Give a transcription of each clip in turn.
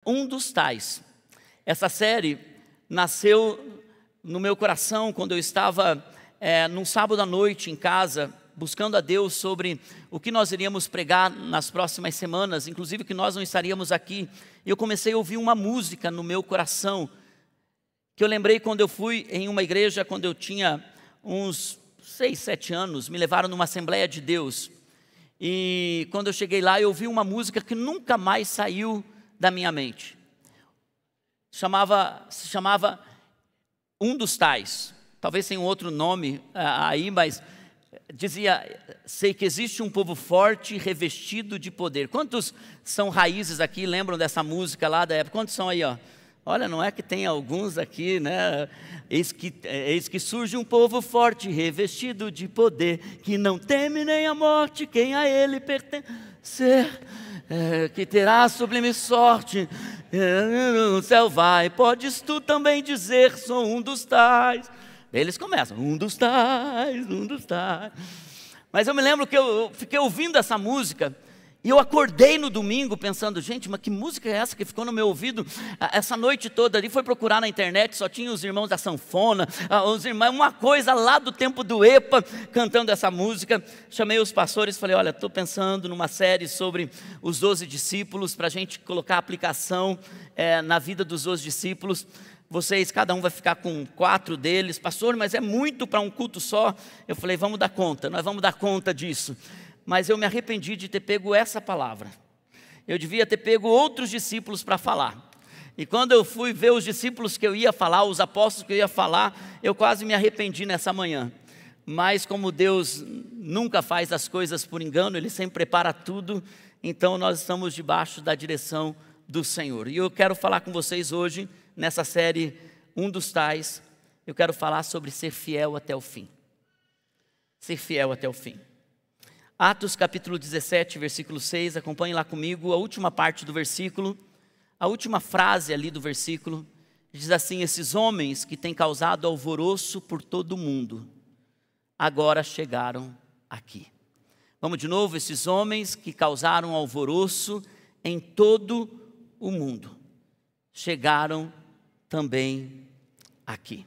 Um dos tais. Essa série nasceu no meu coração quando eu estava num sábado à noite em casa, buscando a Deus sobre o que nós iríamos pregar nas próximas semanas, inclusive que nós não estaríamos aqui. E eu comecei a ouvir uma música no meu coração, que eu lembrei quando eu fui em uma igreja, quando eu tinha uns 6, 7 anos, me levaram numa Assembleia de Deus. E quando eu cheguei lá, eu ouvi uma música que nunca mais saiu da minha mente. Se chamava Um dos Tais. Talvez tenha um outro nome aí, mas dizia: sei que existe um povo forte revestido de poder. Quantos são raízes aqui, lembram dessa música lá da época? Quantos são aí, ó? Olha, não é que tem alguns aqui, né? Eis que surge um povo forte, revestido de poder, que não teme nem a morte, quem a ele pertencer, que terá sublime sorte, no céu vai, podes tu também dizer, sou um dos tais. Eles começam, um dos tais, um dos tais. Mas eu me lembro que eu fiquei ouvindo essa música, e eu acordei no domingo pensando, gente, mas que música é essa que ficou no meu ouvido essa noite toda? Ali foi procurar na internet, só tinha os irmãos da sanfona, os irmãos, uma coisa lá do tempo do EPA, cantando essa música. Chamei os pastores e falei, olha, estou pensando numa série sobre os 12 discípulos, para a gente colocar aplicação na vida dos 12 discípulos. Vocês, cada um vai ficar com 4 deles. Pastor, mas é muito para um culto só. Eu falei, vamos dar conta, nós vamos dar conta disso. Mas eu me arrependi de ter pego essa palavra. Eu devia ter pego outros discípulos para falar. E quando eu fui ver os discípulos que eu ia falar, os apóstolos que eu ia falar, eu quase me arrependi nessa manhã. Mas como Deus nunca faz as coisas por engano, Ele sempre prepara tudo, então nós estamos debaixo da direção do Senhor. E eu quero falar com vocês hoje, nessa série Um dos Tais, eu quero falar sobre ser fiel até o fim. Ser fiel até o fim. Atos capítulo 17, versículo 6, acompanhe lá comigo a última parte do versículo, a última frase ali do versículo, diz assim: esses homens que têm causado alvoroço por todo o mundo, agora chegaram aqui. Vamos de novo, esses homens que causaram alvoroço em todo o mundo, chegaram também aqui.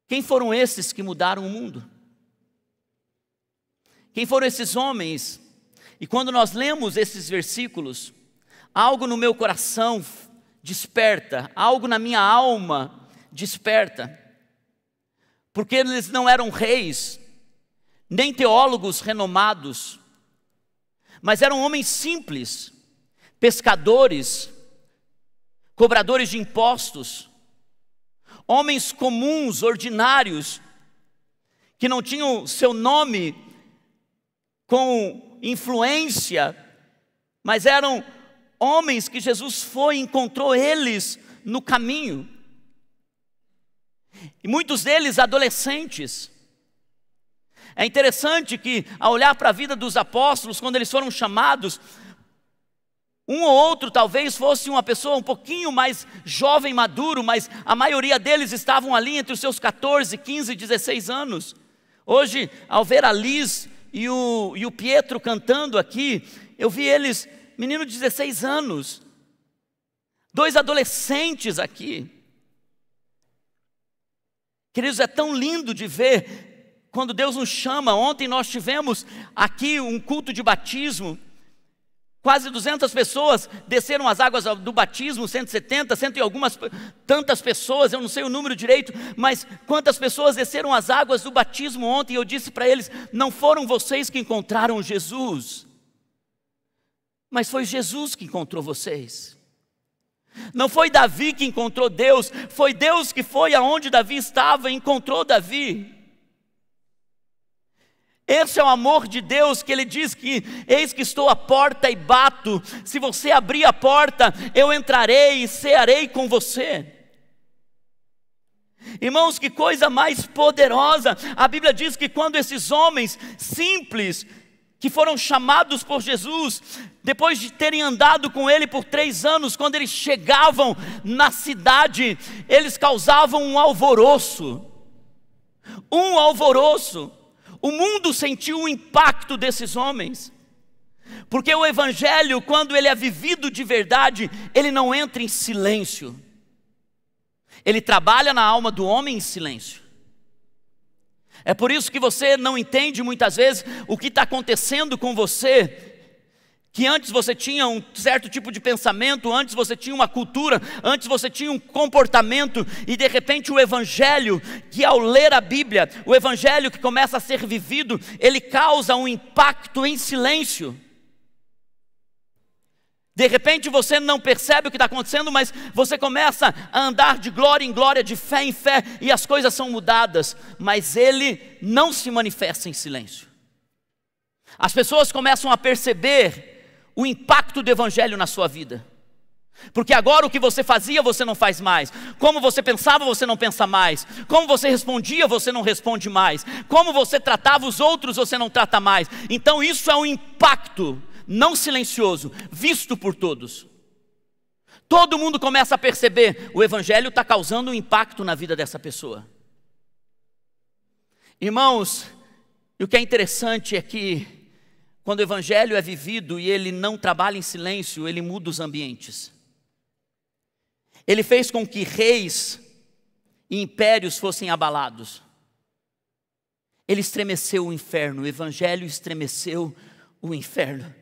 Quem foram esses que mudaram o mundo? Quem foram esses homens? E quando nós lemos esses versículos, algo no meu coração desperta, algo na minha alma desperta, porque eles não eram reis, nem teólogos renomados, mas eram homens simples, pescadores, cobradores de impostos, homens comuns, ordinários, que não tinham seu nome com influência, mas eram homens que Jesus foi e encontrou eles no caminho. E muitos deles adolescentes. É interessante que, ao olhar para a vida dos apóstolos, quando eles foram chamados, um ou outro talvez fosse uma pessoa um pouquinho mais jovem, maduro, mas a maioria deles estavam ali entre os seus 14, 15, 16 anos. Hoje, ao ver a Liz e o Pietro cantando aqui, eu vi eles, menino de 16 anos, 2 adolescentes aqui. Queridos, é tão lindo de ver quando Deus nos chama. Ontem nós tivemos aqui um culto de batismo, quase 200 pessoas desceram as águas do batismo, 170, cento e algumas tantas pessoas, eu não sei o número direito, mas quantas pessoas desceram as águas do batismo ontem. Eu disse para eles, não foram vocês que encontraram Jesus, mas foi Jesus que encontrou vocês. Não foi Davi que encontrou Deus, foi Deus que foi aonde Davi estava e encontrou Davi. Esse é o amor de Deus, que Ele diz que eis que estou à porta e bato, se você abrir a porta, eu entrarei e cearei com você. Irmãos, que coisa mais poderosa. A Bíblia diz que quando esses homens simples, que foram chamados por Jesus, depois de terem andado com Ele por 3 anos, quando eles chegavam na cidade, eles causavam um alvoroço. O mundo sentiu o impacto desses homens. Porque o evangelho, quando ele é vivido de verdade, ele não entra em silêncio. Ele trabalha na alma do homem em silêncio. É por isso que você não entende muitas vezes o que está acontecendo com você, que antes você tinha um certo tipo de pensamento, antes você tinha uma cultura, antes você tinha um comportamento, e de repente o evangelho, que ao ler a Bíblia, o evangelho que começa a ser vivido, ele causa um impacto em silêncio. De repente você não percebe o que está acontecendo, mas você começa a andar de glória em glória, de fé em fé, e as coisas são mudadas, mas ele não se manifesta em silêncio. As pessoas começam a perceber o impacto do evangelho na sua vida, porque agora o que você fazia você não faz mais, como você pensava você não pensa mais, como você respondia você não responde mais, como você tratava os outros você não trata mais. Então isso é um impacto não silencioso, visto por todos. Todo mundo começa a perceber, o evangelho está causando um impacto na vida dessa pessoa. Irmãos, e o que é interessante é que quando o evangelho é vivido e ele não trabalha em silêncio, ele muda os ambientes. Ele fez com que reis e impérios fossem abalados. Ele estremeceu o inferno, o evangelho estremeceu o inferno.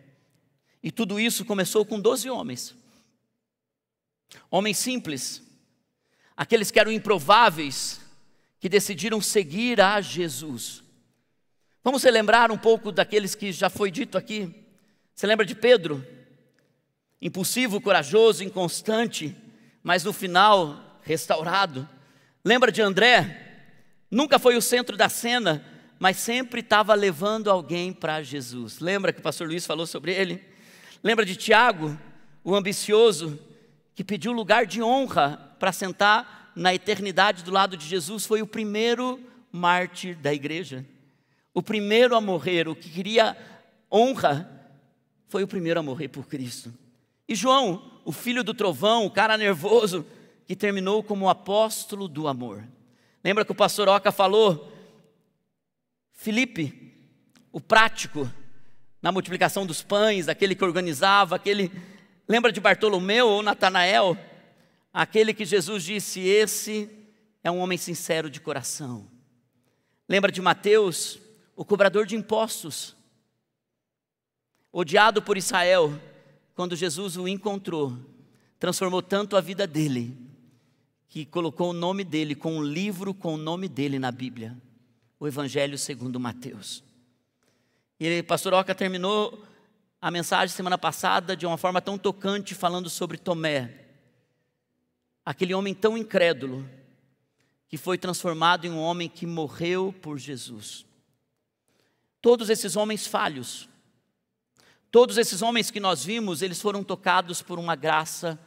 E tudo isso começou com 12 homens. Homens simples, aqueles que eram improváveis, que decidiram seguir a Jesus. Vamos relembrar um pouco daqueles que já foi dito aqui. Você lembra de Pedro? Impulsivo, corajoso, inconstante, mas no final restaurado. Lembra de André? Nunca foi o centro da cena, mas sempre estava levando alguém para Jesus. Lembra que o pastor Luiz falou sobre ele? Lembra de Tiago, o ambicioso, que pediu lugar de honra para sentar na eternidade do lado de Jesus? Foi o primeiro mártir da igreja. O primeiro a morrer, o que queria honra, foi o primeiro a morrer por Cristo. E João, o filho do trovão, o cara nervoso, que terminou como o apóstolo do amor. Lembra que o pastor Oca falou? Filipe, o prático, na multiplicação dos pães, aquele que organizava, aquele... Lembra de Bartolomeu ou Natanael? Aquele que Jesus disse, esse é um homem sincero de coração. Lembra de Mateus, o cobrador de impostos, odiado por Israel, quando Jesus o encontrou, transformou tanto a vida dele, que colocou o nome dele com um livro com o nome dele na Bíblia, o Evangelho segundo Mateus. E o pastor Oca terminou a mensagem semana passada de uma forma tão tocante, falando sobre Tomé, aquele homem tão incrédulo, que foi transformado em um homem que morreu por Jesus. Todos esses homens falhos, todos esses homens que nós vimos, eles foram tocados por uma graça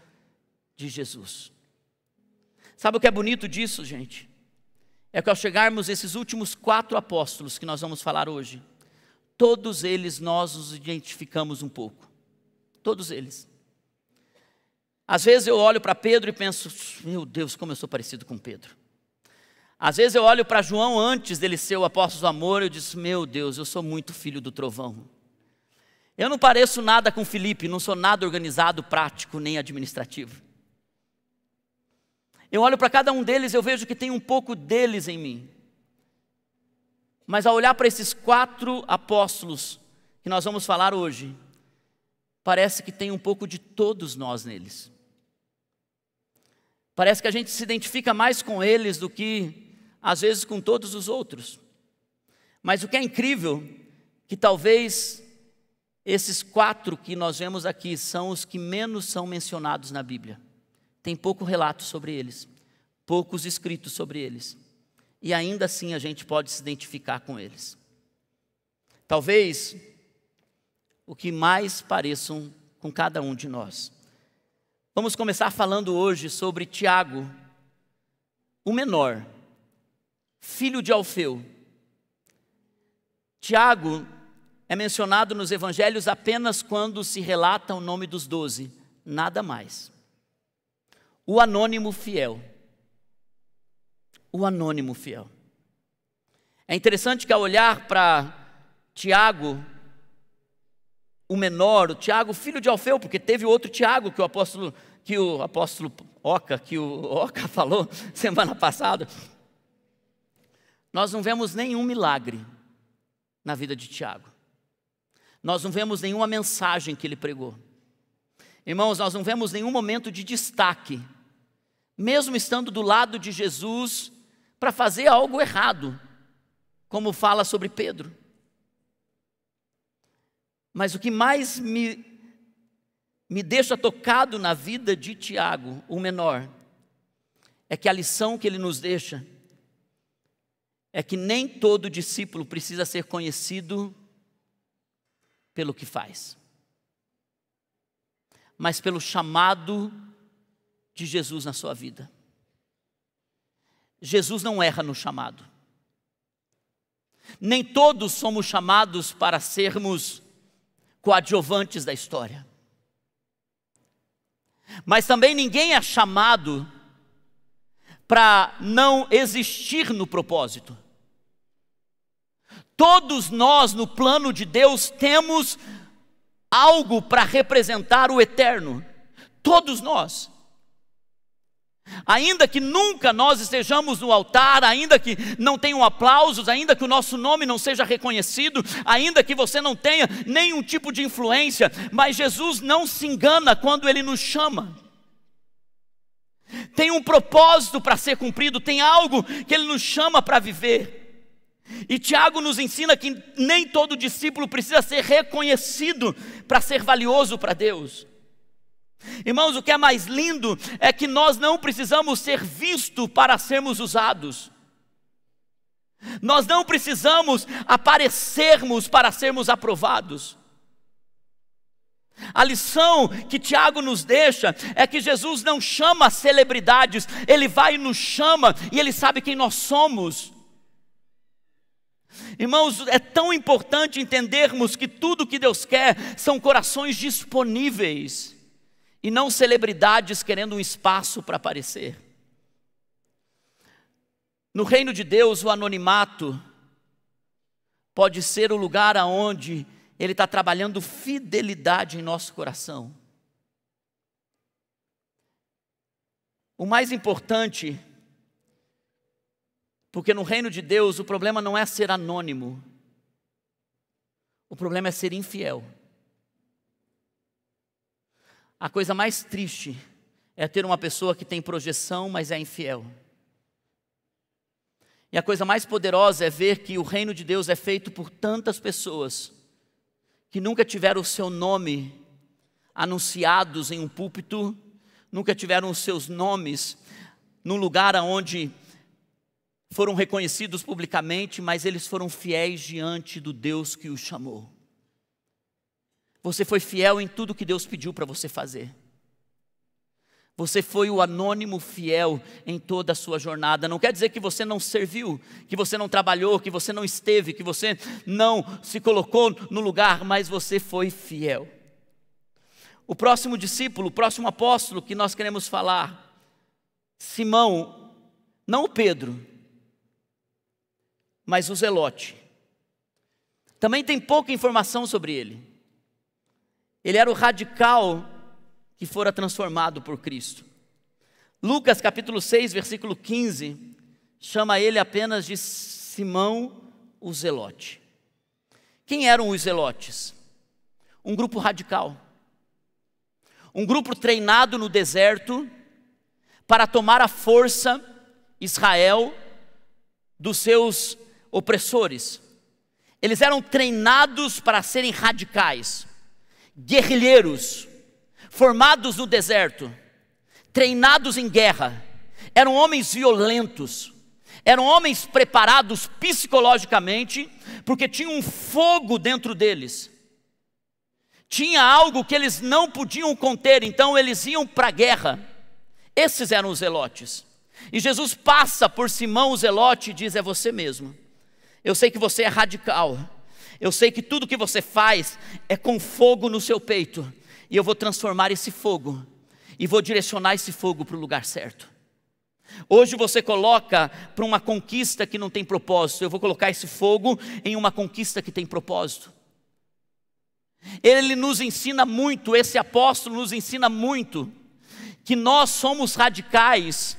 de Jesus. Sabe o que é bonito disso, gente? É que ao chegarmos esses últimos 4 apóstolos que nós vamos falar hoje, todos eles nós os identificamos um pouco. Todos eles. Às vezes eu olho para Pedro e penso, meu Deus, como eu sou parecido com Pedro. Às vezes eu olho para João antes dele ser o apóstolo do amor, eu disse, meu Deus, eu sou muito filho do trovão. Eu não pareço nada com Filipe, não sou nada organizado, prático, nem administrativo. Eu olho para cada um deles, eu vejo que tem um pouco deles em mim. Mas ao olhar para esses 4 apóstolos que nós vamos falar hoje, parece que tem um pouco de todos nós neles. Parece que a gente se identifica mais com eles do que, às vezes, com todos os outros. Mas o que é incrível, que talvez esses 4 que nós vemos aqui são os que menos são mencionados na Bíblia. Tem pouco relato sobre eles, poucos escritos sobre eles. E ainda assim a gente pode se identificar com eles. Talvez o que mais pareçam com cada um de nós. Vamos começar falando hoje sobre Tiago, o menor, filho de Alfeu. Tiago é mencionado nos evangelhos apenas quando se relata o nome dos 12, nada mais. O anônimo fiel. O anônimo fiel. É interessante que ao olhar para Tiago, o menor, o Tiago, filho de Alfeu, porque teve outro Tiago que o apóstolo Oca falou semana passada. Nós não vemos nenhum milagre na vida de Tiago. Nós não vemos nenhuma mensagem que ele pregou. Irmãos, nós não vemos nenhum momento de destaque, mesmo estando do lado de Jesus, para fazer algo errado, como fala sobre Pedro. Mas o que mais me deixa tocado na vida de Tiago, o menor, é que a lição que ele nos deixa é que nem todo discípulo precisa ser conhecido pelo que faz, mas pelo chamado de Jesus na sua vida. Jesus não erra no chamado. Nem todos somos chamados para sermos coadjuvantes da história. Mas também ninguém é chamado para não existir no propósito. Todos nós, no plano de Deus, temos algo para representar o eterno. Todos nós. Ainda que nunca nós estejamos no altar, ainda que não tenham aplausos, ainda que o nosso nome não seja reconhecido, ainda que você não tenha nenhum tipo de influência, mas Jesus não se engana quando Ele nos chama. Tem um propósito para ser cumprido, tem algo que Ele nos chama para viver. E Tiago nos ensina que nem todo discípulo precisa ser reconhecido para ser valioso para Deus. Irmãos, o que é mais lindo é que nós não precisamos ser vistos para sermos usados. Nós não precisamos aparecermos para sermos aprovados. A lição que Tiago nos deixa é que Jesus não chama celebridades, Ele vai e nos chama e Ele sabe quem nós somos. Irmãos, é tão importante entendermos que tudo que Deus quer são corações disponíveis e não celebridades querendo um espaço para aparecer. No reino de Deus, o anonimato pode ser o lugar aonde Ele está trabalhando fidelidade em nosso coração. O mais importante, porque no reino de Deus o problema não é ser anônimo, o problema é ser infiel. A coisa mais triste é ter uma pessoa que tem projeção, mas é infiel. E a coisa mais poderosa é ver que o reino de Deus é feito por tantas pessoas que nunca tiveram o seu nome anunciados em um púlpito, nunca tiveram os seus nomes num lugar onde foram reconhecidos publicamente, mas eles foram fiéis diante do Deus que os chamou. Você foi fiel em tudo que Deus pediu para você fazer. Você foi o anônimo fiel em toda a sua jornada. Não quer dizer que você não serviu, que você não trabalhou, que você não esteve, que você não se colocou no lugar, mas você foi fiel. O próximo discípulo, o próximo apóstolo que nós queremos falar, Simão, não o Pedro, mas o Zelote. Também tem pouca informação sobre ele. Ele era o radical que fora transformado por Cristo. Lucas capítulo 6, versículo 15, chama ele apenas de Simão o Zelote. Quem eram os zelotes? Um grupo radical. Um grupo treinado no deserto para tomar à força Israel dos seus opressores. Eles eram treinados para serem radicais, guerrilheiros, formados no deserto, treinados em guerra. Eram homens violentos, eram homens preparados psicologicamente, porque tinha um fogo dentro deles. Tinha algo que eles não podiam conter, então eles iam para a guerra. Esses eram os zelotes. E Jesus passa por Simão o zelote e diz: é você mesmo. Eu sei que você é radical. Eu sei que tudo que você faz é com fogo no seu peito. E eu vou transformar esse fogo e vou direcionar esse fogo para o lugar certo. Hoje você coloca para uma conquista que não tem propósito. Eu vou colocar esse fogo em uma conquista que tem propósito. Ele nos ensina muito, esse apóstolo nos ensina muito, que nós somos radicais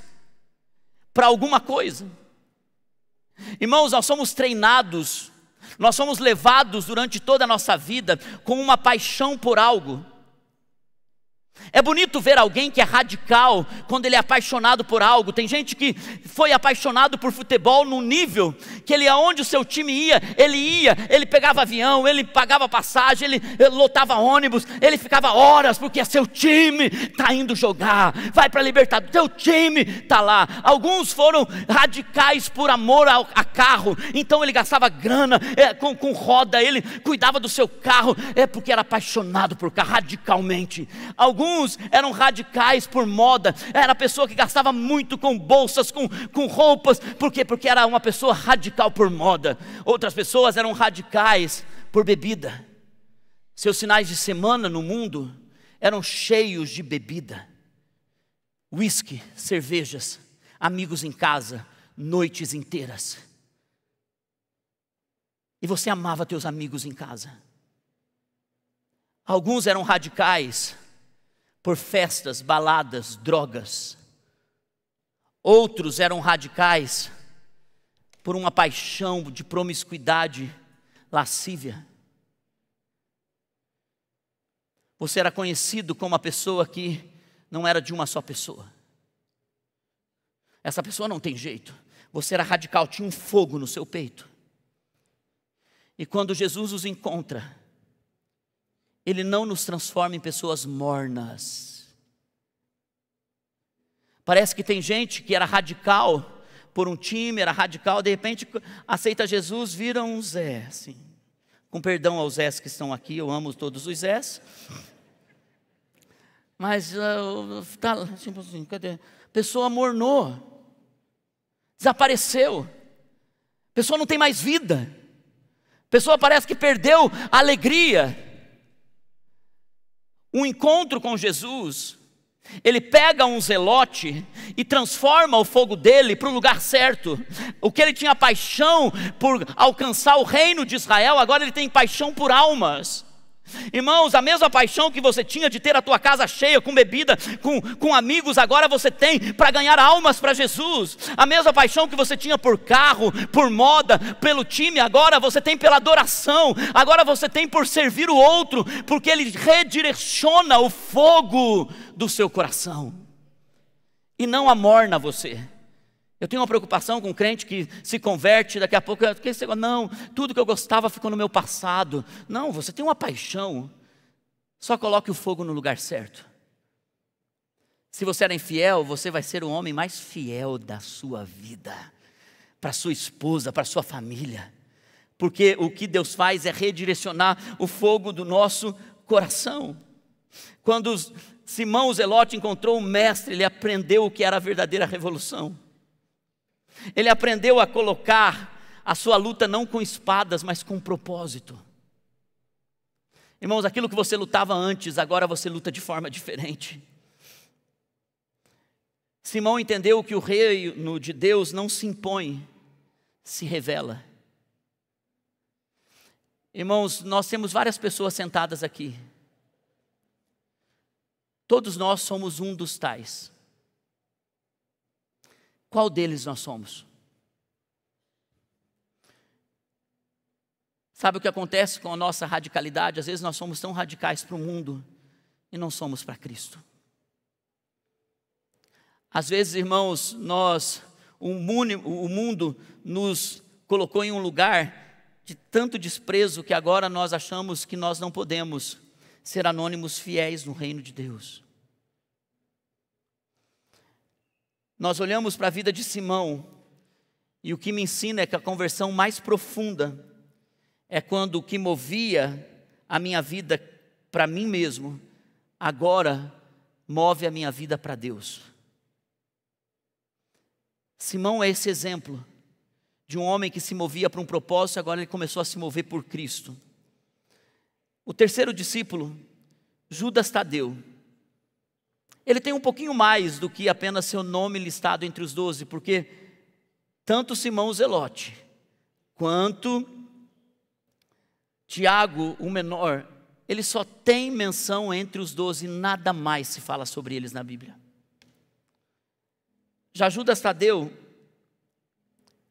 para alguma coisa. Irmãos, nós somos treinados, nós somos levados durante toda a nossa vida com uma paixão por algo. É bonito ver alguém que é radical quando ele é apaixonado por algo. Tem gente que foi apaixonado por futebol num nível que ele, aonde o seu time ia, ele pegava avião, ele pagava passagem, ele lotava ônibus, ele ficava horas, porque seu time está indo jogar, vai para a Libertadores, seu time está lá. Alguns foram radicais por amor a carro, então ele gastava grana com roda, ele cuidava do seu carro, porque era apaixonado por carro, radicalmente. Alguns eram radicais por moda, era a pessoa que gastava muito com bolsas, com roupas, por quê? Porque era uma pessoa radical por moda. Outras pessoas eram radicais por bebida. Seus finais de semana no mundo eram cheios de bebida, uísque, cervejas, amigos em casa, noites inteiras. E você amava teus amigos em casa. Alguns eram radicais por festas, baladas, drogas. Outros eram radicais por uma paixão de promiscuidade, lascívia. Você era conhecido como uma pessoa que não era de uma só pessoa. Essa pessoa não tem jeito. Você era radical, tinha um fogo no seu peito. E quando Jesus os encontra, Ele não nos transforma em pessoas mornas. Parece que tem gente que era radical por um time, era radical, de repente aceita Jesus, vira um Zé, assim. Com perdão aos Zés que estão aqui, eu amo todos os Zés. Mas, tá, tipo assim, cadê? A pessoa mornou, desapareceu, a pessoa não tem mais vida, a pessoa parece que perdeu a alegria. Um encontro com Jesus, ele pega um zelote e transforma o fogo dele para o lugar certo. O que ele tinha paixão por alcançar o reino de Israel, agora ele tem paixão por almas. Irmãos, a mesma paixão que você tinha de ter a tua casa cheia com bebida, com amigos, agora você tem para ganhar almas para Jesus. A mesma paixão que você tinha por carro, por moda, pelo time, agora você tem pela adoração. Agora você tem por servir o outro, porque ele redireciona o fogo do seu coração e não amorna você. Eu tenho uma preocupação com um crente que se converte, daqui a pouco, não, tudo que eu gostava ficou no meu passado. Não, você tem uma paixão, só coloque o fogo no lugar certo. Se você era infiel, você vai ser o homem mais fiel da sua vida, para sua esposa, para sua família, porque o que Deus faz é redirecionar o fogo do nosso coração. Quando Simão Zelote encontrou o mestre, ele aprendeu o que era a verdadeira revolução. Ele aprendeu a colocar a sua luta não com espadas, mas com propósito. Irmãos, aquilo que você lutava antes, agora você luta de forma diferente. Simão entendeu que o reino de Deus não se impõe, se revela. Irmãos, nós temos várias pessoas sentadas aqui. Todos nós somos um dos tais. Qual deles nós somos? Sabe o que acontece com a nossa radicalidade? Às vezes nós somos tão radicais para o mundo e não somos para Cristo. Às vezes, irmãos, o mundo nos colocou em um lugar de tanto desprezo que agora nós achamos que nós não podemos ser anônimos fiéis no reino de Deus. Nós olhamos para a vida de Simão, e o que me ensina é que a conversão mais profunda é quando o que movia a minha vida para mim mesmo, agora move a minha vida para Deus. Simão é esse exemplo de um homem que se movia para um propósito, agora ele começou a se mover por Cristo. O terceiro discípulo, Judas Tadeu, ele tem um pouquinho mais do que apenas seu nome listado entre os 12, porque tanto Simão Zelote, quanto Tiago, o menor, ele só tem menção entre os 12, nada mais se fala sobre eles na Bíblia. Já Judas Tadeu,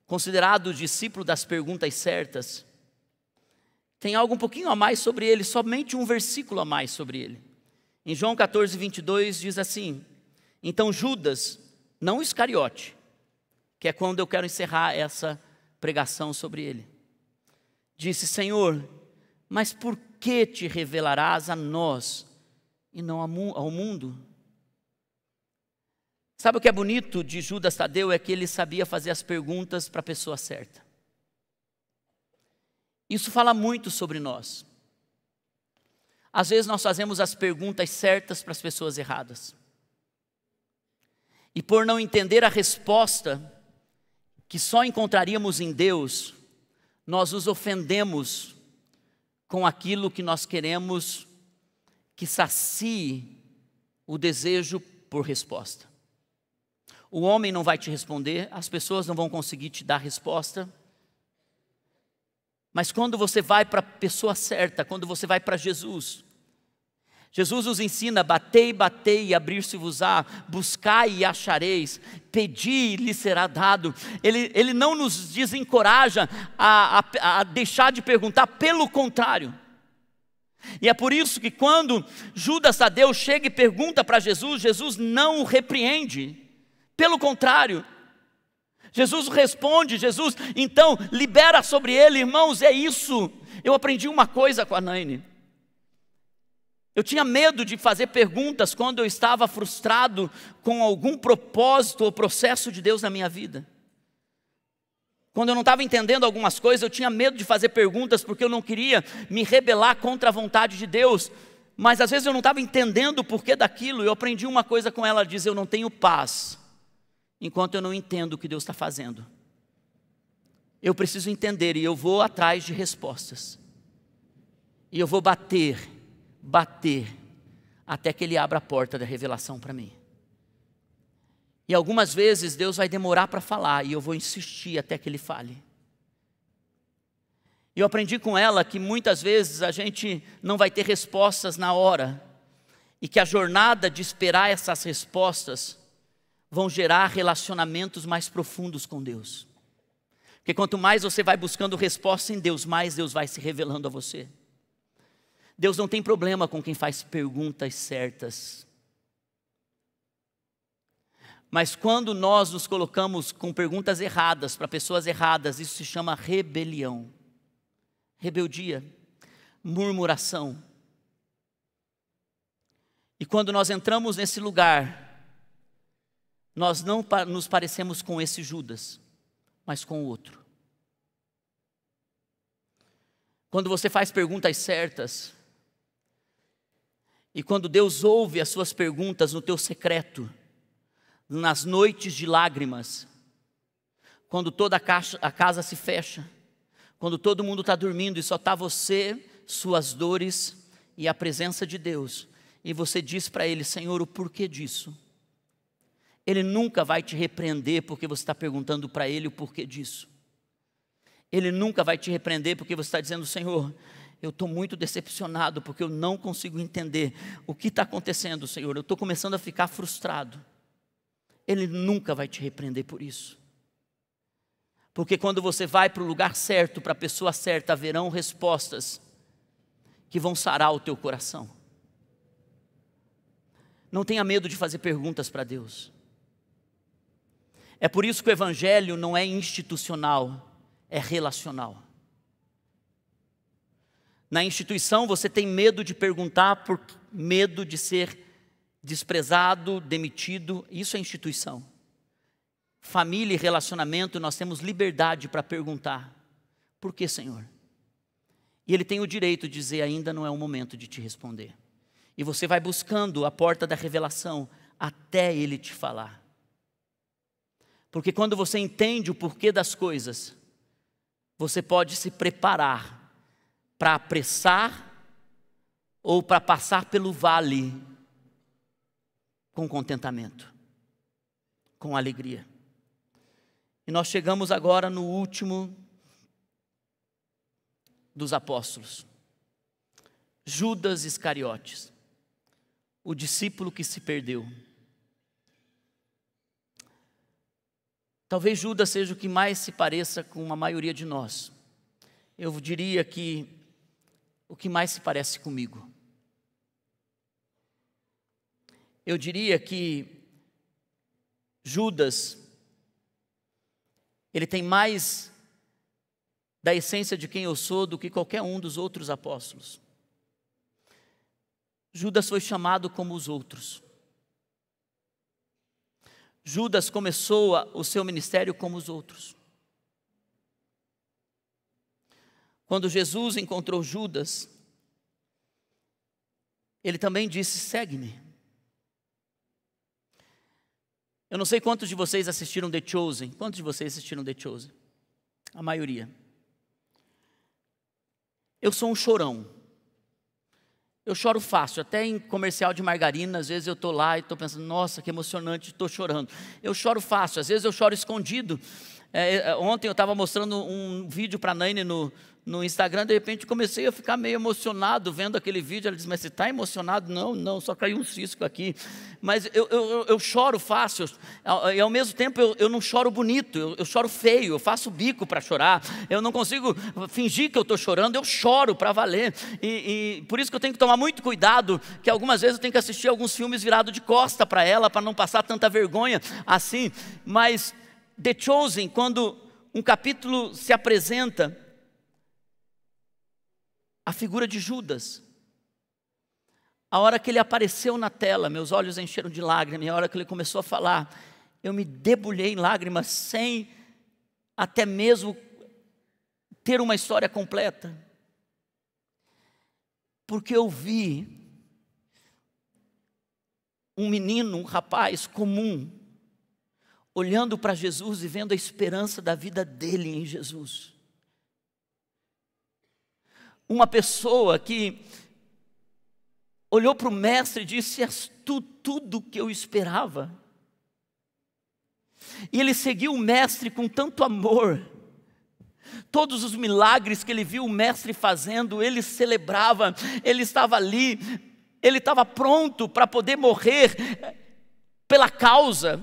considerado discípulo das perguntas certas, tem algo um pouquinho a mais sobre ele, somente um versículo a mais sobre ele. Em João 14, 22 diz assim: então Judas, não Iscariote, que é quando eu quero encerrar essa pregação sobre ele, disse: Senhor, mas por que te revelarás a nós e não ao mundo? Sabe o que é bonito de Judas Tadeu? É que ele sabia fazer as perguntas para a pessoa certa. Isso fala muito sobre nós. Às vezes nós fazemos as perguntas certas para as pessoas erradas. E por não entender a resposta que só encontraríamos em Deus, nós nos ofendemos com aquilo que nós queremos que sacie o desejo por resposta. O homem não vai te responder, as pessoas não vão conseguir te dar resposta. Mas quando você vai para a pessoa certa, quando você vai para Jesus, Jesus nos ensina: batei, batei e abrir-se-vos-á, buscai e achareis, pedi e lhe será dado. Ele não nos desencoraja a deixar de perguntar, pelo contrário. E é por isso que quando Judas Tadeu chega e pergunta para Jesus, Jesus não o repreende, pelo contrário, Jesus responde, Jesus então libera sobre ele. Irmãos, é isso. Eu aprendi uma coisa com a Naine. Eu tinha medo de fazer perguntas quando eu estava frustrado com algum propósito ou processo de Deus na minha vida. Quando eu não estava entendendo algumas coisas, eu tinha medo de fazer perguntas porque eu não queria me rebelar contra a vontade de Deus. Mas às vezes eu não estava entendendo o porquê daquilo. Eu aprendi uma coisa com ela, ela diz: eu não tenho paz enquanto eu não entendo o que Deus está fazendo. Eu preciso entender e eu vou atrás de respostas. E eu vou bater, até que Ele abra a porta da revelação para mim. E algumas vezes Deus vai demorar para falar e eu vou insistir até que Ele fale. E eu aprendi com ela que muitas vezes a gente não vai ter respostas na hora. E que a jornada de esperar essas respostas vão gerar relacionamentos mais profundos com Deus. Porque quanto mais você vai buscando resposta em Deus, mais Deus vai se revelando a você. Deus não tem problema com quem faz perguntas certas. Mas quando nós nos colocamos com perguntas erradas para pessoas erradas, isso se chama rebelião, rebeldia, murmuração. E quando nós entramos nesse lugar, nós não nos parecemos com esse Judas, mas com o outro. Quando você faz perguntas certas, e quando Deus ouve as suas perguntas no teu secreto, nas noites de lágrimas, quando toda a casa se fecha, quando todo mundo está dormindo e só está você, suas dores e a presença de Deus, e você diz para Ele: Senhor, o porquê disso? Ele nunca vai te repreender porque você está perguntando para Ele o porquê disso. Ele nunca vai te repreender porque você está dizendo: Senhor, eu estou muito decepcionado porque eu não consigo entender o que está acontecendo, Senhor. Eu estou começando a ficar frustrado. Ele nunca vai te repreender por isso. Porque quando você vai para o lugar certo, para a pessoa certa, haverão respostas que vão sarar o teu coração. Não tenha medo de fazer perguntas para Deus. É por isso que o Evangelho não é institucional, é relacional. Na instituição você tem medo de perguntar por medo de ser desprezado, demitido. Isso é instituição. Família e relacionamento, nós temos liberdade para perguntar: por que, Senhor? E Ele tem o direito de dizer: ainda não é o momento de te responder. E você vai buscando a porta da revelação até Ele te falar. Porque quando você entende o porquê das coisas, você pode se preparar para apressar ou para passar pelo vale com contentamento, com alegria. E nós chegamos agora no último dos apóstolos, Judas Iscariotes, o discípulo que se perdeu. Talvez Judas seja o que mais se pareça com a maioria de nós. Eu diria que o que mais se parece comigo. Eu diria que Judas, ele tem mais da essência de quem eu sou do que qualquer um dos outros apóstolos. Judas foi chamado como os outros. Judas começou o seu ministério como os outros. Quando Jesus encontrou Judas, ele também disse: segue-me. Eu não sei quantos de vocês assistiram The Chosen. Quantos de vocês assistiram The Chosen? A maioria. Eu sou um chorão. Eu choro fácil, até em comercial de margarina, às vezes eu estou lá e estou pensando, nossa, que emocionante, estou chorando. Eu choro fácil, às vezes eu choro escondido. Ontem eu estava mostrando um vídeo para a Naine no Instagram, de repente comecei a ficar meio emocionado vendo aquele vídeo. Ela disse: mas você está emocionado? Não, só caiu um cisco aqui. Mas eu choro fácil, e ao mesmo tempo eu não choro bonito, eu choro feio, eu faço bico para chorar, eu não consigo fingir que eu estou chorando, eu choro para valer. E por isso que eu tenho que tomar muito cuidado, que algumas vezes eu tenho que assistir alguns filmes virado de costa para ela, para não passar tanta vergonha assim. Mas The Chosen, quando um capítulo se apresenta, a figura de Judas, a hora que ele apareceu na tela, meus olhos encheram de lágrimas, e a hora que ele começou a falar, eu me debulhei em lágrimas, sem até mesmo ter uma história completa, porque eu vi um menino, um rapaz comum, olhando para Jesus e vendo a esperança da vida dele em Jesus. Uma pessoa que olhou para o mestre e disse: és tu tudo o que eu esperava. E ele seguiu o mestre com tanto amor. Todos os milagres que ele viu o mestre fazendo, ele celebrava, ele estava ali, ele estava pronto para poder morrer pela causa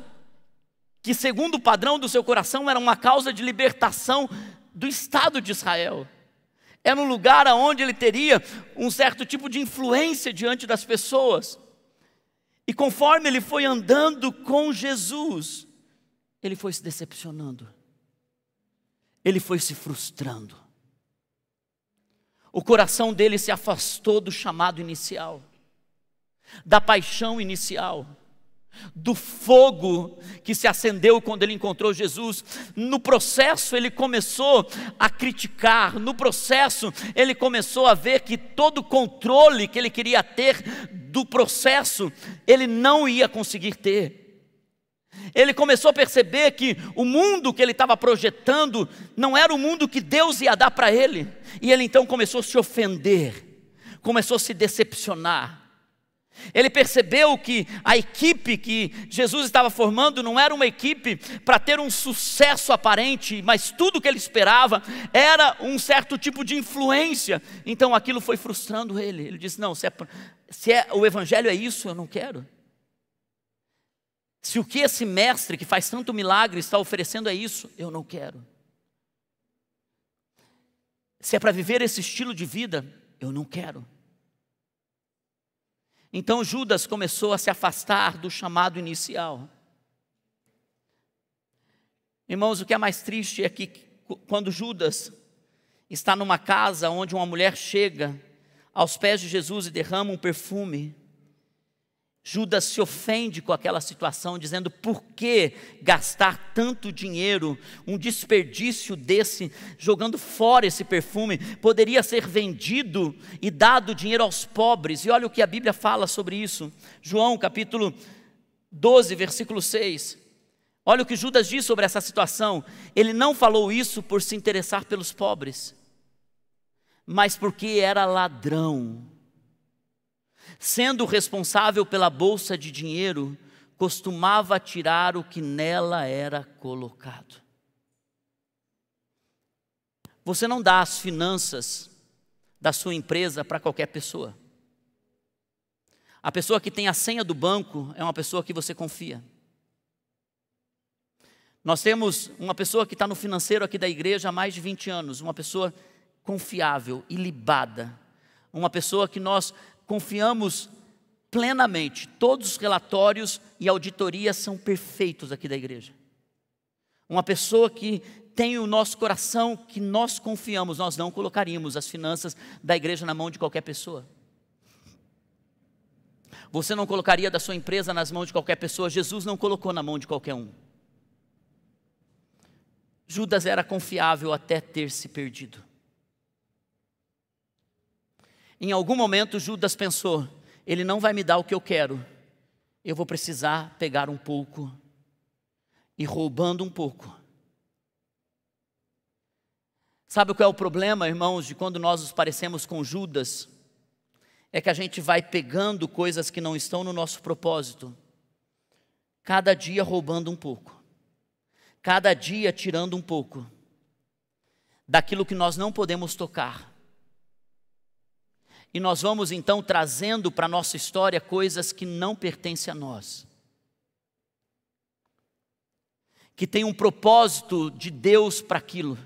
que, segundo o padrão do seu coração, era uma causa de libertação do Estado de Israel. Era um lugar onde ele teria um certo tipo de influência diante das pessoas. E conforme ele foi andando com Jesus, ele foi se decepcionando. Ele foi se frustrando. O coração dele se afastou do chamado inicial, da paixão inicial, do fogo que se acendeu quando ele encontrou Jesus. No processo ele começou a criticar, no processo ele começou a ver que todo o controle que ele queria ter do processo, ele não ia conseguir ter. Ele começou a perceber que o mundo que ele estava projetando não era o mundo que Deus ia dar para ele, e ele então começou a se ofender, começou a se decepcionar. Ele percebeu que a equipe que Jesus estava formando não era uma equipe para ter um sucesso aparente, mas tudo que ele esperava era um certo tipo de influência. Então aquilo foi frustrando ele. Ele disse: não, se o evangelho é isso, eu não quero. Se o que esse mestre que faz tanto milagre está oferecendo é isso, eu não quero. Se é para viver esse estilo de vida, eu não quero. Então Judas começou a se afastar do chamado inicial. Irmãos, o que é mais triste é que quando Judas está numa casa onde uma mulher chega aos pés de Jesus e derrama um perfume, Judas se ofende com aquela situação, dizendo: por que gastar tanto dinheiro, um desperdício desse, jogando fora esse perfume? Poderia ser vendido e dado dinheiro aos pobres. E olha o que a Bíblia fala sobre isso. João capítulo 12, versículo 6. Olha o que Judas diz sobre essa situação. Ele não falou isso por se interessar pelos pobres, mas porque era ladrão. Sendo responsável pela bolsa de dinheiro, costumava tirar o que nela era colocado. Você não dá as finanças da sua empresa para qualquer pessoa. A pessoa que tem a senha do banco é uma pessoa que você confia. Nós temos uma pessoa que está no financeiro aqui da igreja há mais de 20 anos, uma pessoa confiável, ilibada, uma pessoa que nós confiamos plenamente. Todos os relatórios e auditorias são perfeitos aqui da igreja. Uma pessoa que tem o nosso coração, que nós confiamos, nós não colocaríamos as finanças da igreja na mão de qualquer pessoa. Você não colocaria da sua empresa nas mãos de qualquer pessoa, Jesus não colocou na mão de qualquer um. Judas era confiável até ter se perdido. Em algum momento Judas pensou, ele não vai me dar o que eu quero, eu vou precisar pegar um pouco, e roubando um pouco. Sabe qual é o problema, irmãos, de quando nós nos parecemos com Judas? É que a gente vai pegando coisas que não estão no nosso propósito, cada dia roubando um pouco, cada dia tirando um pouco, daquilo que nós não podemos tocar. E nós vamos então trazendo para a nossa história coisas que não pertencem a nós, que tem um propósito de Deus para aquilo.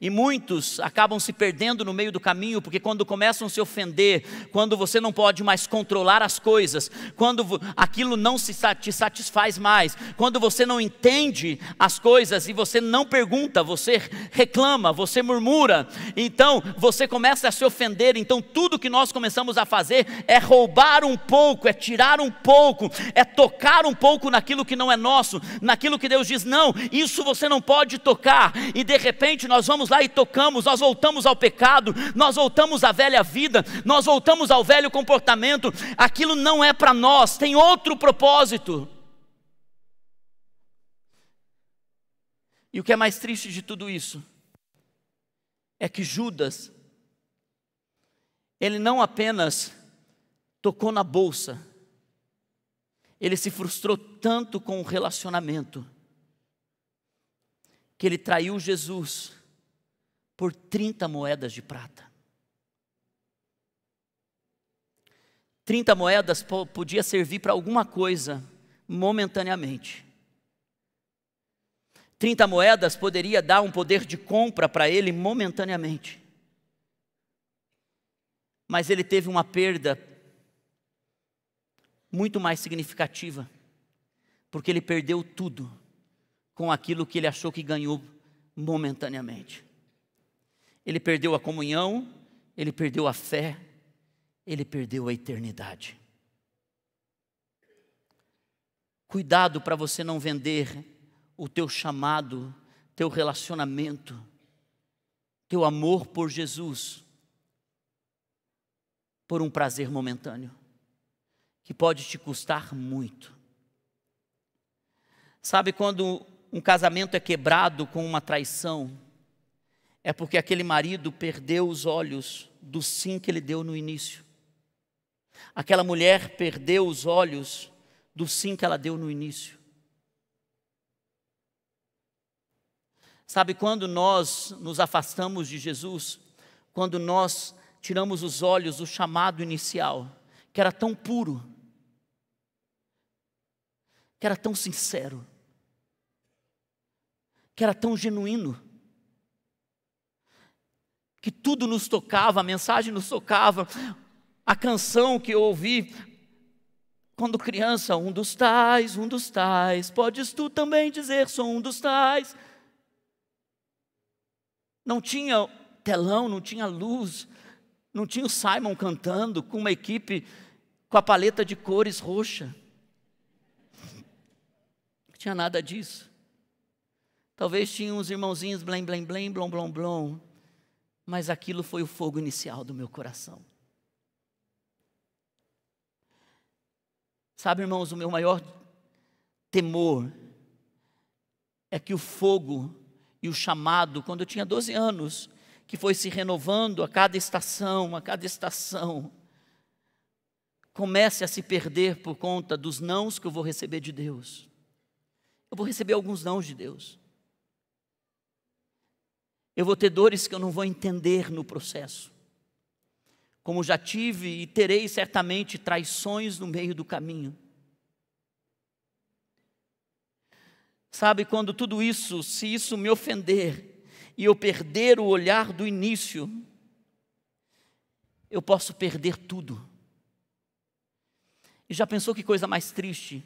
E muitos acabam se perdendo no meio do caminho, porque quando começam a se ofender, quando você não pode mais controlar as coisas, quando aquilo não te satisfaz mais, quando você não entende as coisas e você não pergunta, você reclama, você murmura, então você começa a se ofender. Então tudo que nós começamos a fazer é roubar um pouco, é tirar um pouco, é tocar um pouco naquilo que não é nosso, naquilo que Deus diz, não, isso você não pode tocar, e de repente nós vamos lá e tocamos, nós voltamos ao pecado, nós voltamos à velha vida, nós voltamos ao velho comportamento. Aquilo não é para nós, tem outro propósito. E o que é mais triste de tudo isso é que Judas, ele não apenas tocou na bolsa, ele se frustrou tanto com o relacionamento, que ele traiu Jesus por 30 moedas de prata. 30 moedas podia servir para alguma coisa momentaneamente. 30 moedas poderia dar um poder de compra para ele momentaneamente. Mas ele teve uma perda muito mais significativa, porque ele perdeu tudo com aquilo que ele achou que ganhou momentaneamente. Ele perdeu a comunhão, ele perdeu a fé, ele perdeu a eternidade. Cuidado para você não vender o teu chamado, teu relacionamento, teu amor por Jesus, por um prazer momentâneo, que pode te custar muito. Sabe quando um casamento é quebrado com uma traição? É porque aquele marido perdeu os olhos do sim que ele deu no início. Aquela mulher perdeu os olhos do sim que ela deu no início. Sabe quando nós nos afastamos de Jesus? Quando nós tiramos os olhos do chamado inicial, que era tão puro, que era tão sincero, que era tão genuíno, que tudo nos tocava, a mensagem nos tocava, a canção que eu ouvi quando criança, um dos tais, podes tu também dizer, sou um dos tais. Não tinha telão, não tinha luz, não tinha o Simon cantando com uma equipe com a paleta de cores roxa. Não tinha nada disso. Talvez tinha uns irmãozinhos blém, blém, blém, blom, blom, blom. Mas aquilo foi o fogo inicial do meu coração. Sabe, irmãos, o meu maior temor é que o fogo e o chamado, quando eu tinha 12 anos, que foi se renovando a cada estação, comece a se perder por conta dos nãos que eu vou receber de Deus. Eu vou receber alguns nãos de Deus. Eu vou ter dores que eu não vou entender no processo. Como já tive e terei certamente traições no meio do caminho. Sabe, quando tudo isso, se isso me ofender e eu perder o olhar do início, eu posso perder tudo. E já pensou que coisa mais triste?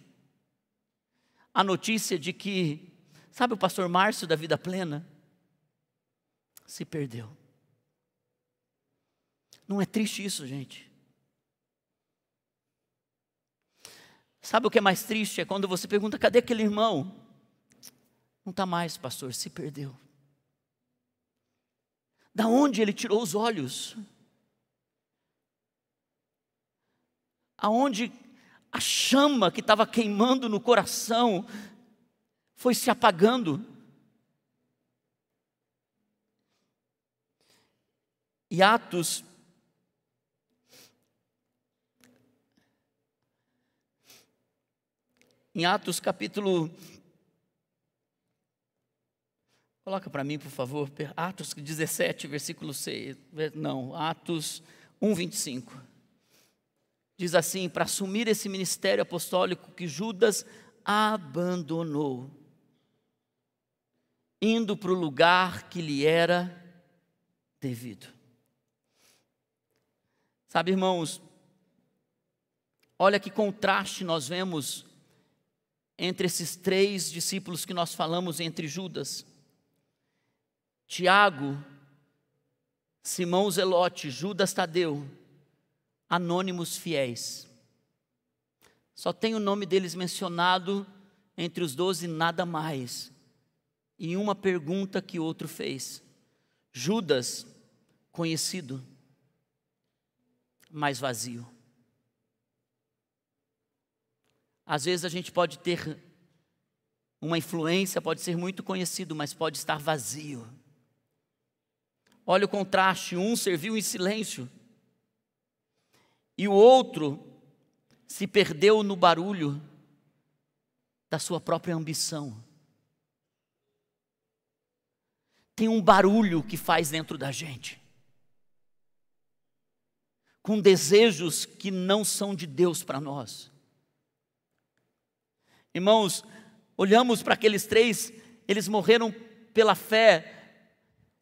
A notícia de que, sabe o pastor Márcio da Vida Plena? Se perdeu. Não é triste isso, gente? Sabe o que é mais triste? É quando você pergunta, cadê aquele irmão? Não está mais, pastor, se perdeu. Da onde ele tirou os olhos? Aonde a chama que estava queimando no coração foi se apagando? E Atos em Atos capítulo, coloca para mim por favor, Atos 17 versículo 6, não, Atos 1, 25, diz assim, para assumir esse ministério apostólico que Judas abandonou, indo para o lugar que lhe era devido. Sabe, irmãos, olha que contraste nós vemos entre esses três discípulos que nós falamos, entre Judas, Tiago, Simão Zelote, Judas Tadeu, anônimos fiéis. Só tem o nome deles mencionado entre os 12, nada mais. E uma pergunta que outro fez. Judas, conhecido, mas vazio. Às vezes a gente pode ter uma influência, pode ser muito conhecido, mas pode estar vazio. Olha o contraste, um serviu em silêncio, e o outro se perdeu no barulho da sua própria ambição. Tem um barulho que faz dentro da gente, com desejos que não são de Deus para nós. Irmãos, olhamos para aqueles três, eles morreram pela fé.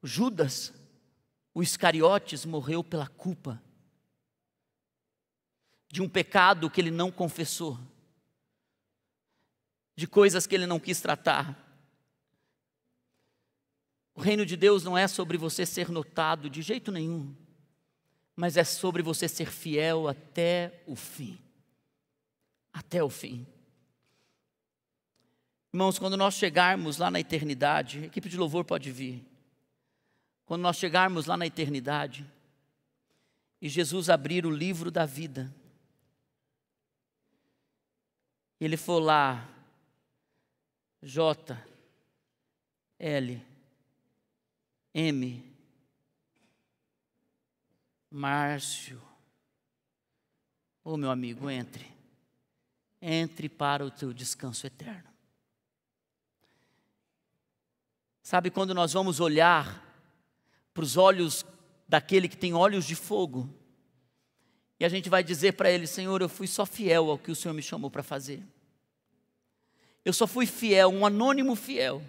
Judas, o Iscariotes, morreu pela culpa de um pecado que ele não confessou, de coisas que ele não quis tratar. O reino de Deus não é sobre você ser notado de jeito nenhum, mas é sobre você ser fiel até o fim. Até o fim. Irmãos, quando nós chegarmos lá na eternidade, a equipe de louvor pode vir. Quando nós chegarmos lá na eternidade, e Jesus abrir o livro da vida, ele for lá, J, L, M, Márcio, ô meu amigo, entre para o teu descanso eterno. Sabe, quando nós vamos olhar para os olhos daquele que tem olhos de fogo, e a gente vai dizer para ele, Senhor, eu fui só fiel ao que o Senhor me chamou para fazer. Eu só fui fiel, um anônimo fiel.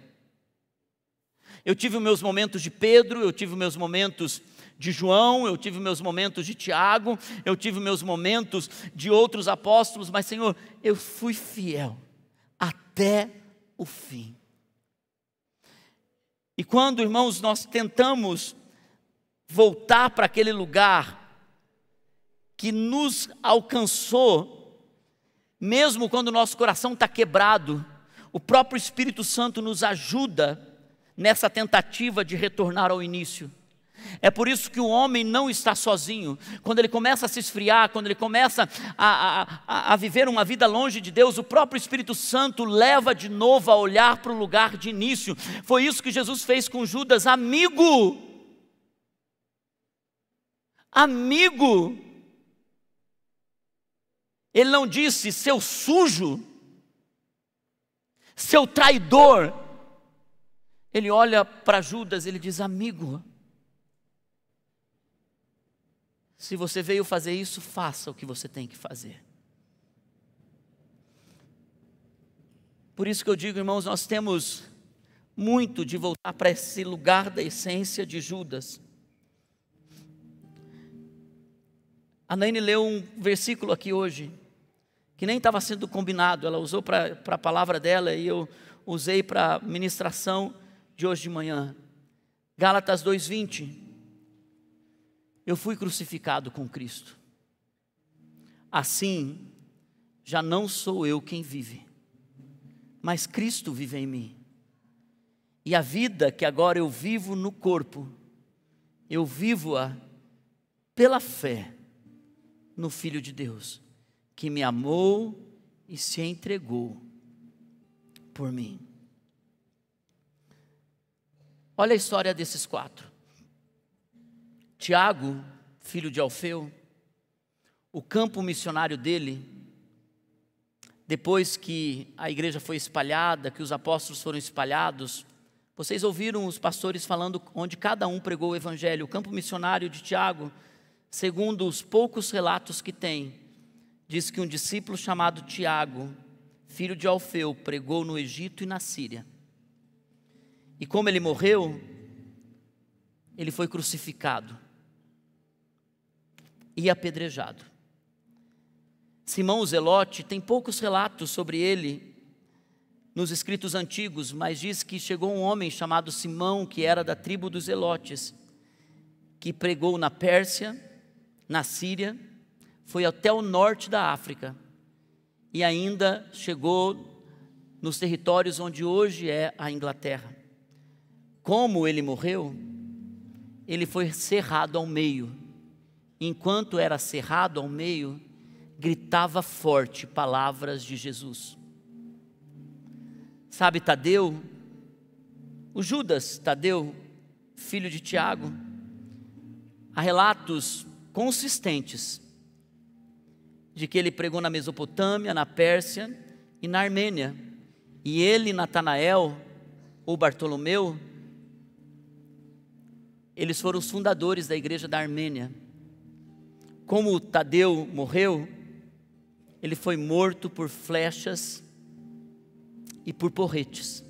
Eu tive os meus momentos de Pedro, eu tive os meus momentos de João, eu tive meus momentos de Tiago, eu tive meus momentos de outros apóstolos, mas Senhor, eu fui fiel até o fim. E quando, irmãos, nós tentamos voltar para aquele lugar que nos alcançou, mesmo quando o nosso coração está quebrado, o próprio Espírito Santo nos ajuda nessa tentativa de retornar ao início. É por isso que o homem não está sozinho. Quando ele começa a se esfriar, quando ele começa a viver uma vida longe de Deus, o próprio Espírito Santo leva de novo a olhar para o lugar de início. Foi isso que Jesus fez com Judas, amigo. Amigo. Ele não disse seu sujo, seu traidor. ele olha para Judas, ele diz: amigo, se você veio fazer isso, faça o que você tem que fazer. Por isso que eu digo, irmãos, nós temos muito de voltar para esse lugar da essência de Judas. A Naine leu um versículo aqui hoje, que nem estava sendo combinado, ela usou para a palavra dela e eu usei para a ministração de hoje de manhã. Gálatas 2:20. Eu fui crucificado com Cristo. Assim, já não sou eu quem vive, mas Cristo vive em mim. E a vida que agora eu vivo no corpo, eu vivo-a pela fé no Filho de Deus, que me amou e se entregou por mim. Olha a história desses 4. Tiago, filho de Alfeu, o campo missionário dele, depois que a igreja foi espalhada, que os apóstolos foram espalhados, vocês ouviram os pastores falando onde cada um pregou o evangelho. O campo missionário de Tiago, segundo os poucos relatos que tem, diz que um discípulo chamado Tiago, filho de Alfeu, pregou no Egito e na Síria. E como ele morreu, ele foi crucificado e apedrejado. Simão o Zelote, tem poucos relatos sobre ele nos escritos antigos, mas diz que chegou um homem chamado Simão, que era da tribo dos Zelotes, que pregou na Pérsia, na Síria, foi até o norte da África e ainda chegou nos territórios onde hoje é a Inglaterra. Como ele morreu, ele foi cerrado ao meio. Enquanto era cerrado ao meio, gritava forte palavras de Jesus. Sabe Tadeu, o Judas Tadeu, filho de Tiago, há relatos consistentes de que ele pregou na Mesopotâmia, na Pérsia e na Armênia. E ele, Natanael, ou Bartolomeu, eles foram os fundadores da igreja da Armênia. Como Tadeu morreu, ele foi morto por flechas e por porretes.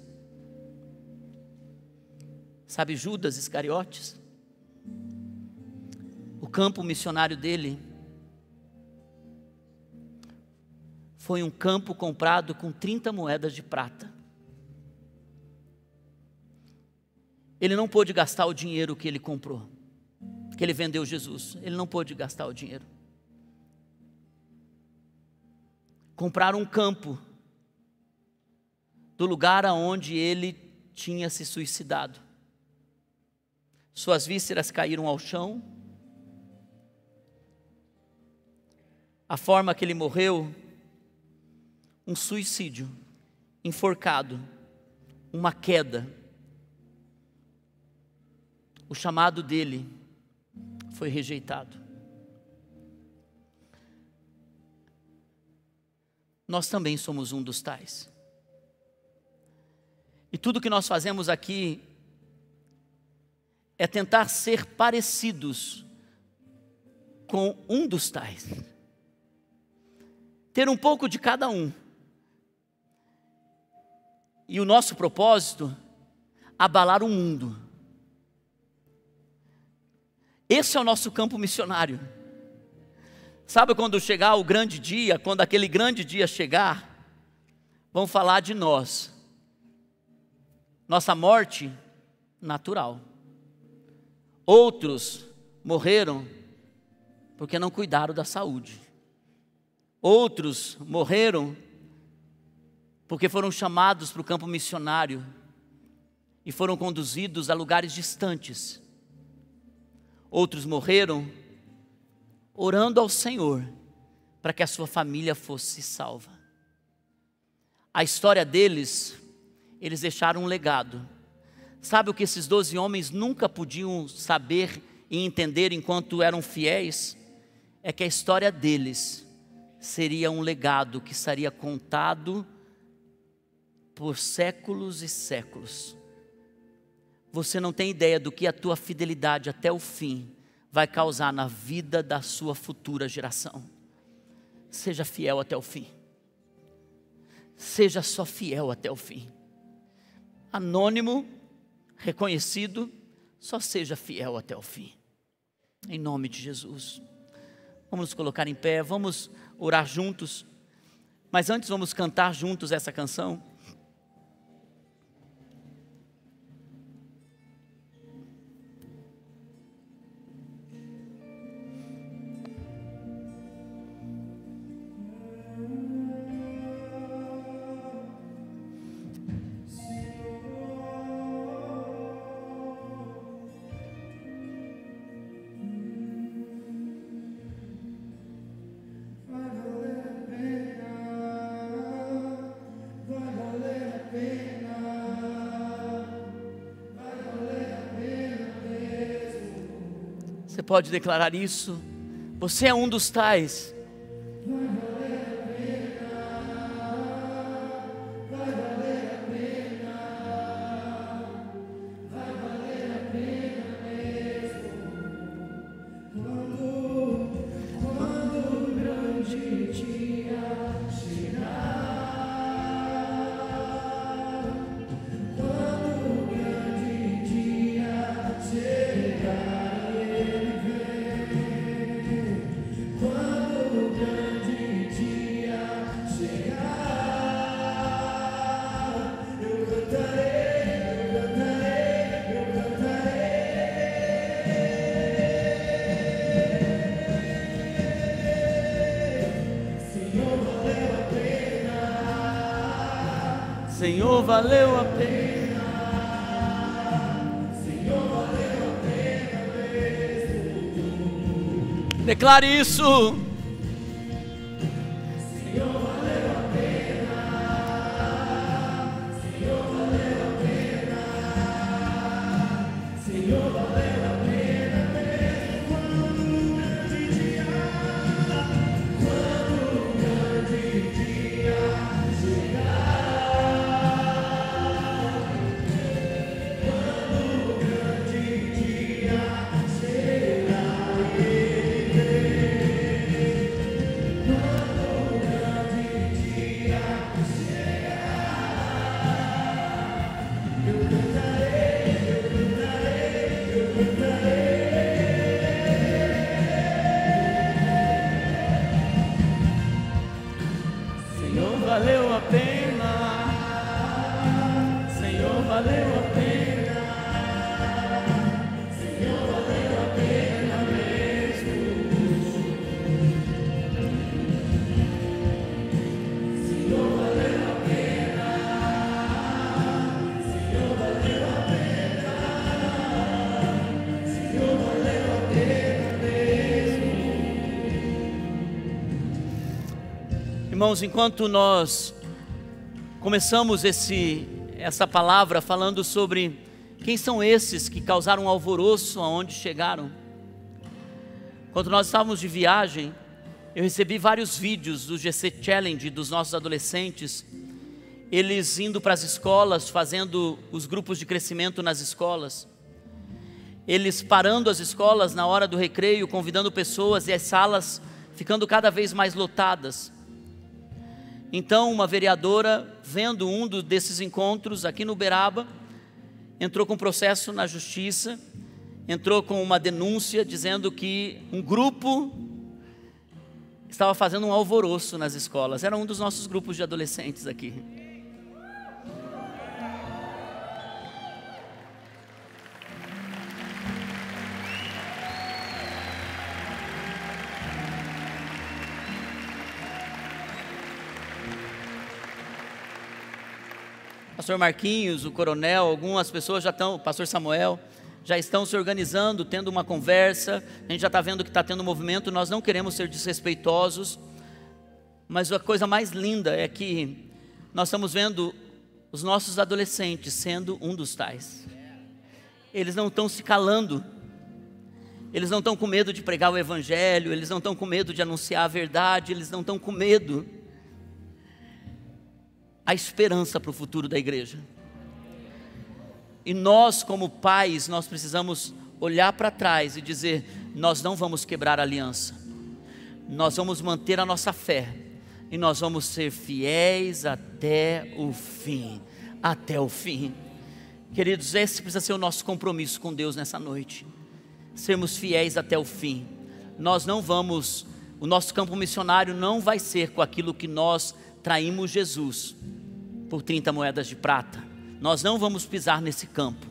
Sabe Judas Iscariotes? O campo missionário dele foi um campo comprado com 30 moedas de prata. Ele não pôde gastar o dinheiro que ele comprou, que ele vendeu Jesus. Ele não pôde gastar o dinheiro. Compraram um campo do lugar aonde ele tinha se suicidado. Suas vísceras caíram ao chão. A forma que ele morreu, um suicídio, enforcado, uma queda. O chamado dele foi rejeitado. Nós também somos um dos tais. E tudo que nós fazemos aqui é tentar ser parecidos com um dos tais. Ter um pouco de cada um. E o nosso propósito, abalar o mundo. Esse é o nosso campo missionário. Sabe quando chegar o grande dia, quando aquele grande dia chegar, vão falar de nós. Nossa morte natural. Outros morreram porque não cuidaram da saúde. Outros morreram porque foram chamados para o campo missionário e foram conduzidos a lugares distantes. Outros morreram orando ao Senhor para que a sua família fosse salva. A história deles, eles deixaram um legado. Sabe o que esses 12 homens nunca podiam saber e entender enquanto eram fiéis? É que a história deles seria um legado que seria contado por séculos e séculos. você não tem ideia do que a tua fidelidade até o fim vai causar na vida da sua futura geração. Seja fiel até o fim. Seja só fiel até o fim. Anônimo, reconhecido, só seja fiel até o fim. Em nome de Jesus. Vamos nos colocar em pé, vamos orar juntos. Mas antes vamos cantar juntos essa canção. Você pode declarar isso. Você é um dos tais. Senhor, valeu a pena. Senhor, valeu a pena mesmo. Declare isso. Senhor, valeu a pena. Senhor, valeu a pena. Senhor, valeu a pena mesmo. Quando o grande dia chegar. Senhor, valeu a pena. Senhor, valeu a pena. Senhor, valeu a pena mesmo. Senhor, valeu a pena. Senhor, valeu a pena. Senhor, valeu a pena mesmo. Irmãos, enquanto nós começamos essa palavra falando sobre quem são esses que causaram alvoroço aonde chegaram, quando nós estávamos de viagem, eu recebi vários vídeos do GC Challenge dos nossos adolescentes, eles indo para as escolas, fazendo os grupos de crescimento nas escolas, eles parando as escolas na hora do recreio, convidando pessoas e as salas ficando cada vez mais lotadas. Então uma vereadora, vendo um desses encontros aqui no Uberaba, entrou com processo na justiça, entrou com uma denúncia dizendo que um grupo estava fazendo um alvoroço nas escolas. Era um dos nossos grupos de adolescentes aqui. Pastor Marquinhos, o coronel, algumas pessoas já estão, o pastor Samuel, já estão se organizando, tendo uma conversa, a gente já está vendo que está tendo movimento, nós não queremos ser desrespeitosos, mas a coisa mais linda é que nós estamos vendo os nossos adolescentes sendo um dos tais. Eles não estão se calando, eles não estão com medo de pregar o evangelho, eles não estão com medo de anunciar a verdade, eles não estão com medo. A esperança para o futuro da igreja. E nós, como pais, nós precisamos olhar para trás e dizer: nós não vamos quebrar a aliança, nós vamos manter a nossa fé, e nós vamos ser fiéis até o fim, até o fim. Queridos, esse precisa ser o nosso compromisso com Deus nessa noite, sermos fiéis até o fim. Nós não vamos, o nosso campo missionário não vai ser com aquilo que nós traímos Jesus por 30 moedas de prata. Nós não vamos pisar nesse campo.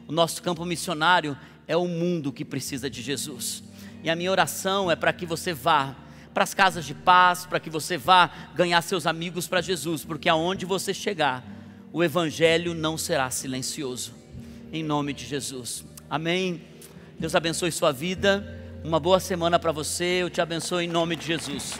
O nosso campo missionário é o mundo que precisa de Jesus. E a minha oração é para que você vá para as casas de paz, para que você vá ganhar seus amigos para Jesus, porque aonde você chegar, o evangelho não será silencioso, em nome de Jesus, amém? Deus abençoe sua vida, uma boa semana para você, eu te abençoo em nome de Jesus.